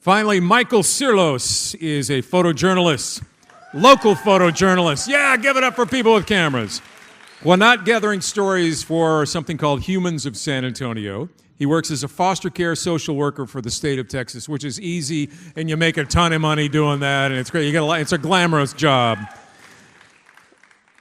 Finally, Michael Cirlos is a photojournalist, local photojournalist. Yeah, give it up for people with cameras. While not gathering stories for something called Humans of San Antonio, he works as a foster care social worker for the state of Texas, which is easy, and you make a ton of money doing that, and it's great. It's a glamorous job.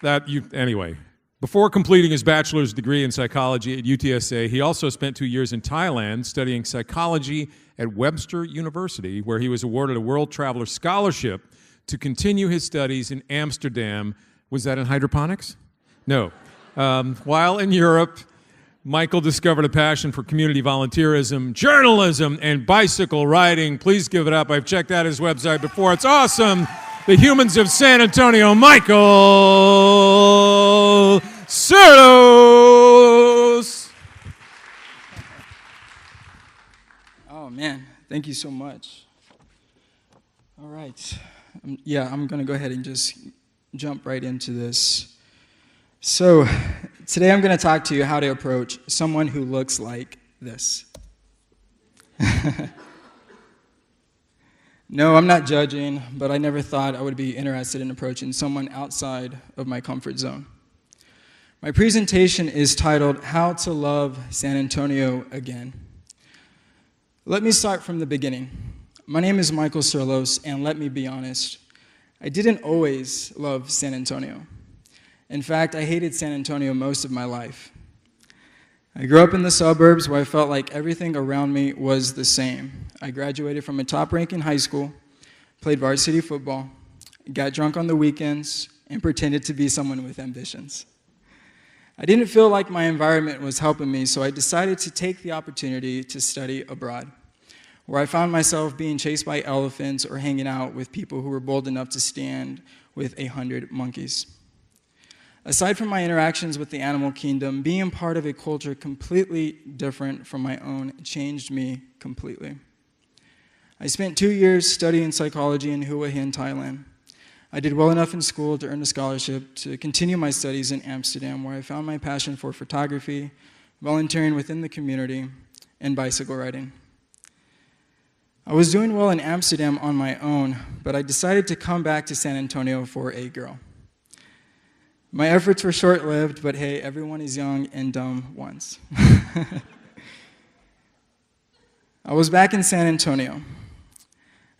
Anyway. Before completing his bachelor's degree in psychology at UTSA, he also spent 2 years in Thailand studying psychology at Webster University, where he was awarded a World Traveler Scholarship to continue his studies in Amsterdam. Was that in hydroponics? No. While in Europe, Michael discovered a passion for community volunteerism, journalism, and bicycle riding. Please give it up. I've checked out his website before. It's awesome. The Humans of San Antonio, Michael Cirlos. Oh, man. Thank you so much. All right. I'm going to go ahead and just jump right into this. So today I'm going to talk to you how to approach someone who looks like this. No, I'm not judging, but I never thought I would be interested in approaching someone outside of my comfort zone. My presentation is titled, How to Love San Antonio Again. Let me start from the beginning. My name is Michael Cirlos, and let me be honest, I didn't always love San Antonio. In fact, I hated San Antonio most of my life. I grew up in the suburbs where I felt like everything around me was the same. I graduated from a top-ranking high school, played varsity football, got drunk on the weekends, and pretended to be someone with ambitions. I didn't feel like my environment was helping me, so I decided to take the opportunity to study abroad, where I found myself being chased by elephants or hanging out with people who were bold enough to stand with 100 monkeys. Aside from my interactions with the animal kingdom, being part of a culture completely different from my own changed me completely. I spent 2 years studying psychology in Hua Hin, Thailand. I did well enough in school to earn a scholarship to continue my studies in Amsterdam, where I found my passion for photography, volunteering within the community, and bicycle riding. I was doing well in Amsterdam on my own, but I decided to come back to San Antonio for a girl. My efforts were short-lived, but hey, everyone is young and dumb once. I was back in San Antonio.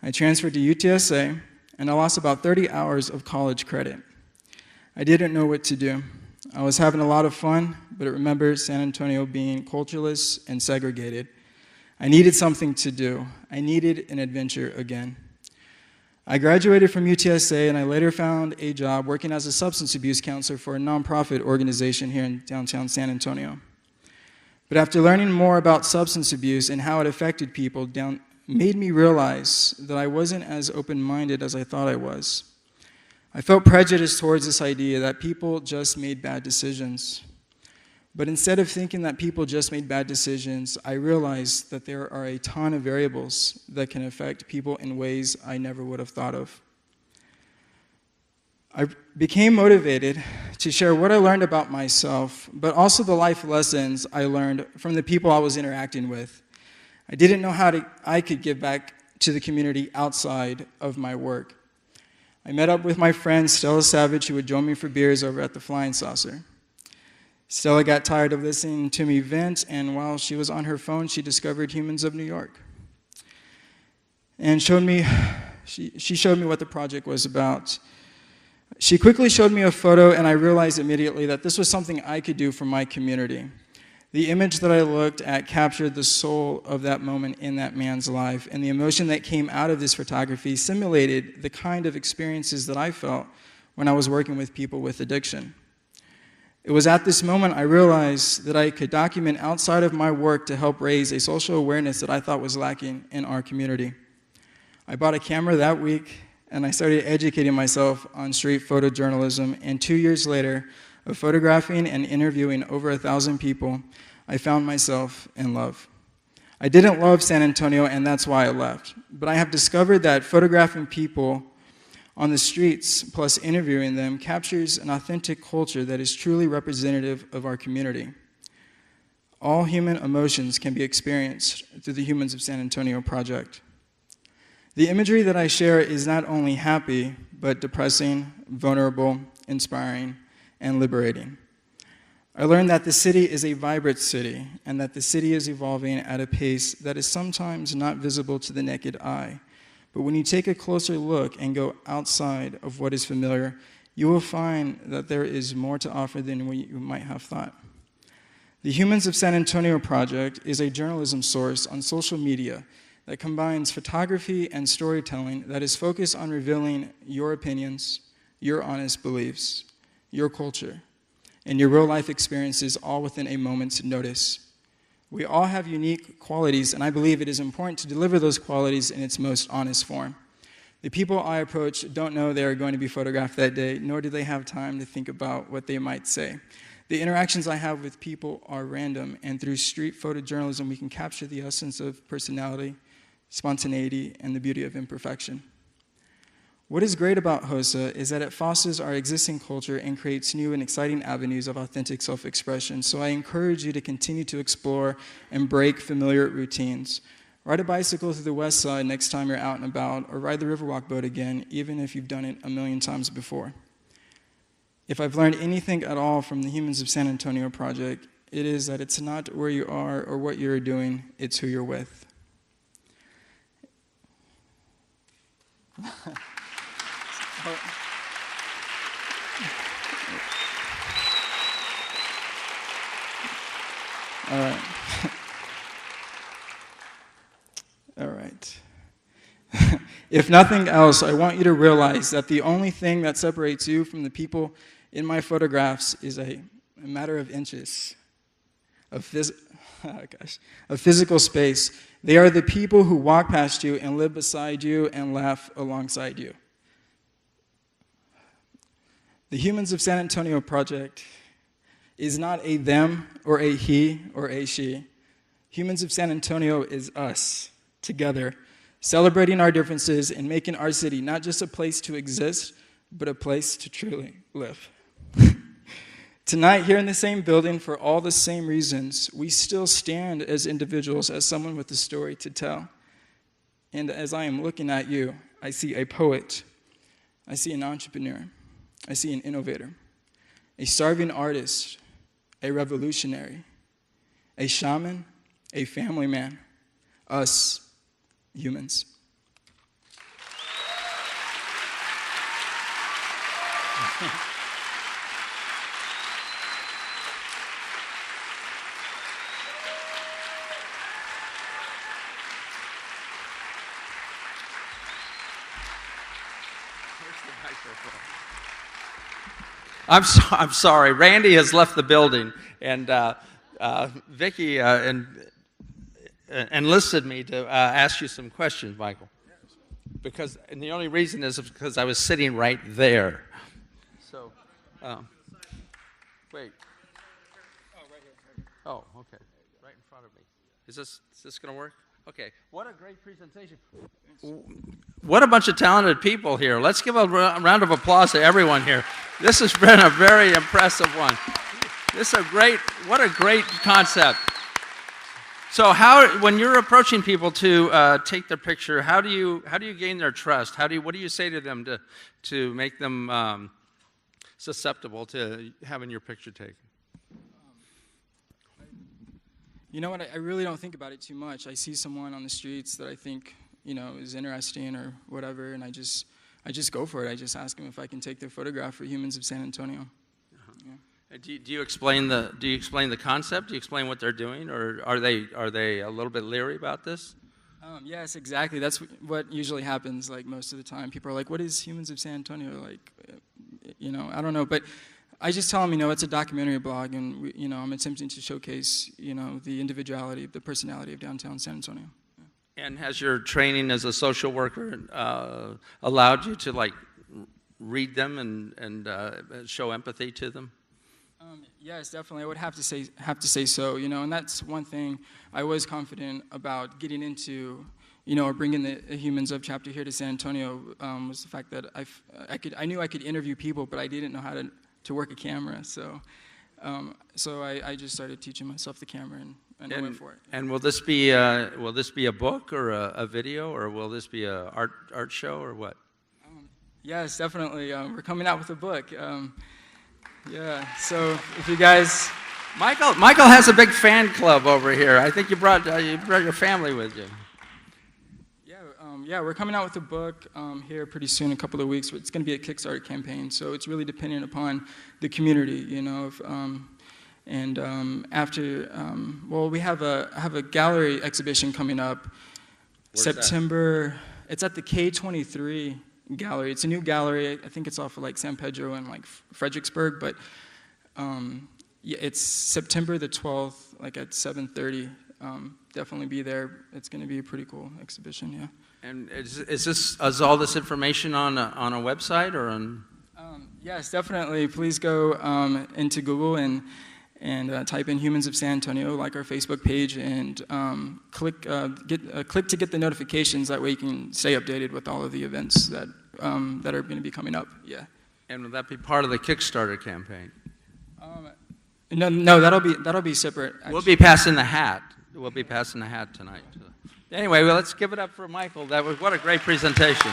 I transferred to UTSA, and I lost about 30 hours of college credit. I didn't know what to do. I was having a lot of fun, but I remember San Antonio being cultureless and segregated. I needed something to do. I needed an adventure again. I graduated from UTSA, and I later found a job working as a substance abuse counselor for a nonprofit organization here in downtown San Antonio. But after learning more about substance abuse and how it affected people, made me realize that I wasn't as open-minded as I thought I was. I felt prejudiced towards this idea that people just made bad decisions. But instead of thinking that people just made bad decisions, I realized that there are a ton of variables that can affect people in ways I never would have thought of. I became motivated to share what I learned about myself, but also the life lessons I learned from the people I was interacting with. I didn't know how I could give back to the community outside of my work. I met up with my friend Stella Savage, who would join me for beers over at the Flying Saucer. Stella got tired of listening to me vent, and while she was on her phone, she discovered Humans of New York. And she showed me what the project was about. She quickly showed me a photo, and I realized immediately that this was something I could do for my community. The image that I looked at captured the soul of that moment in that man's life, and the emotion that came out of this photography simulated the kind of experiences that I felt when I was working with people with addiction. It was at this moment I realized that I could document outside of my work to help raise a social awareness that I thought was lacking in our community. I bought a camera that week, and I started educating myself on street photojournalism, and 2 years later, of photographing and interviewing over 1,000 people, I found myself in love. I didn't love San Antonio, and that's why I left. But I have discovered that photographing people on the streets, plus interviewing them, captures an authentic culture that is truly representative of our community. All human emotions can be experienced through the Humans of San Antonio project. The imagery that I share is not only happy, but depressing, vulnerable, inspiring, and liberating. I learned that the city is a vibrant city, and that the city is evolving at a pace that is sometimes not visible to the naked eye. But when you take a closer look and go outside of what is familiar, you will find that there is more to offer than what you might have thought. The Humans of San Antonio Project is a journalism source on social media that combines photography and storytelling that is focused on revealing your opinions, your honest beliefs, your culture, and your real-life experiences all within a moment's notice. We all have unique qualities, and I believe it is important to deliver those qualities in its most honest form. The people I approach don't know they are going to be photographed that day, nor do they have time to think about what they might say. The interactions I have with people are random, and through street photojournalism, we can capture the essence of personality, spontaneity, and the beauty of imperfection. What is great about HOSA is that it fosters our existing culture and creates new and exciting avenues of authentic self-expression. So I encourage you to continue to explore and break familiar routines. Ride a bicycle through the west side next time you're out and about, or ride the Riverwalk boat again, even if you've done it a million times before. If I've learned anything at all from the Humans of San Antonio Project, it is that it's not where you are or what you're doing, it's who you're with. All right. All right. If nothing else, I want you to realize that the only thing that separates you from the people in my photographs is a matter of inches of physical space. They are the people who walk past you and live beside you and laugh alongside you. The Humans of San Antonio Project is not a them or a he or a she. Humans of San Antonio is us, together, celebrating our differences and making our city not just a place to exist, but a place to truly live. Tonight, here in the same building, for all the same reasons, we still stand as individuals, as someone with a story to tell. And as I am looking at you, I see a poet, I see an entrepreneur, I see an innovator, a starving artist, a revolutionary, a shaman, a family man, us, humans. I'm sorry. Randy has left the building, and Vicki enlisted me to ask you some questions, Michael. And the only reason is because I was sitting right there. So, wait. Oh, right here. Oh, okay. Right in front of me. Is this going to work? Okay. What a great presentation. What a bunch of talented people here. Let's give a round of applause to everyone here. This has been a very impressive one. What a great concept. So when you're approaching people to take their picture, how do you gain their trust? What do you say to them to make them susceptible to having your picture taken? You know what? I really don't think about it too much. I see someone on the streets that I think, is interesting or whatever, and I just go for it. I just ask them if I can take their photograph for Humans of San Antonio. Uh-huh. Yeah. Do you explain the concept? Do you explain what they're doing, or are they a little bit leery about this? Yes, exactly. That's what usually happens. Like most of the time, people are like, "What is Humans of San Antonio?" Like, I don't know, but I just tell them, it's a documentary blog, and I'm attempting to showcase, the individuality, the personality of downtown San Antonio. Yeah. And has your training as a social worker allowed you to read them and show empathy to them? Yes, definitely. I would have to say so. And that's one thing I was confident about getting into. Or bringing the Humans Of chapter here to San Antonio was the fact that I knew I could interview people, but I didn't know how to work a camera. So I just started teaching myself the camera, and and I went for it. And will this be a book or a video, or will this be a art show, or what? Yes, definitely. We're coming out with a book. Yeah, so if you guys... Michael has a big fan club over here. I think you brought your family with you. Yeah, we're coming out with a book here pretty soon, a couple of weeks. It's going to be a Kickstarter campaign, so it's really dependent upon the community, you know. Well, we have a gallery exhibition coming up. Where's September. That? It's at the K23 gallery. It's a new gallery. I think it's off of like San Pedro and like Fredericksburg, but yeah, it's September the 12th, like at 7:30. Definitely be there. It's going to be a pretty cool exhibition. Yeah. And is all this information on a website or on? Yes, definitely. Please go into Google and type in Humans of San Antonio, like our Facebook page, and click to get the notifications. That way you can stay updated with all of the events that are going to be coming up. Yeah. And will that be part of the Kickstarter campaign? No, that'll be separate. Actually. We'll be passing the hat. We'll be passing the hat tonight. Anyway, well, let's give it up for Michael. What a great presentation.